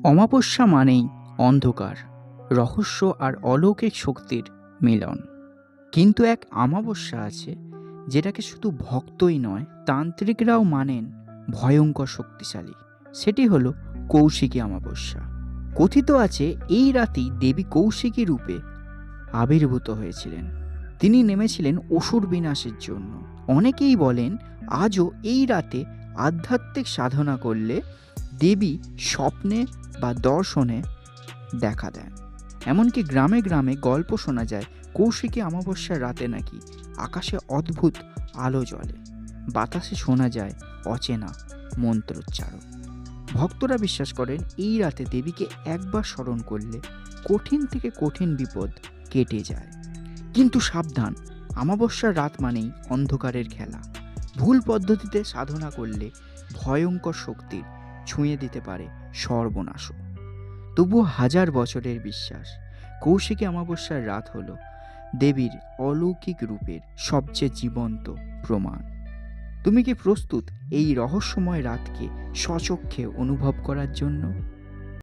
অমাবস্যা মানেই অন্ধকার, রহস্য আর অলৌকিক শক্তির মিলন। কিন্তু এক অমাবস্যা আছে যেটাকে শুধু ভক্তই নয়, তান্ত্রিকরাও মানেন ভয়ঙ্কর শক্তিশালী। সেটি হলো কৌশিকী অমাবস্যা। কথিত আছে এই রাতেই দেবী কৌশিকী রূপে আবির্ভূত হয়েছিলেন। তিনি নেমেছিলেন অসুর বিনাশের জন্য। অনেকেই বলেন আজও এই রাতে আধ্যাত্মিক সাধনা করলে দেবী স্বপ্নে বা দর্শনে দেখা দেন। এমনকি গ্রামে গ্রামে গল্প শোনা যায় কৌশিকী অমাবস্যার রাতে নাকি আকাশে অদ্ভুত আলো জ্বলে, বাতাসে শোনা যায় অচেনা মন্ত্রোচ্চারণ। ভক্তরা বিশ্বাস করেন এই রাতে দেবীকে একবার স্মরণ করলে কঠিন থেকে কঠিন বিপদ কেটে যায়। কিন্তু সাবধান, অমাবস্যার রাত মানেই অন্ধকারের খেলা। ভুল পদ্ধতিতে সাধনা করলে ভয়ঙ্কর শক্তির ছুঁয়ে দিতে পারে সর্বনাশও। তবুও হাজার বছরের বিশ্বাস, কৌশিকী অমাবস্যার রাত হল দেবীর অলৌকিক রূপের সবচেয়ে জীবন্ত প্রমাণ। তুমি কি প্রস্তুত এই রহস্যময় রাতকে স্বচক্ষে অনুভব করার জন্য?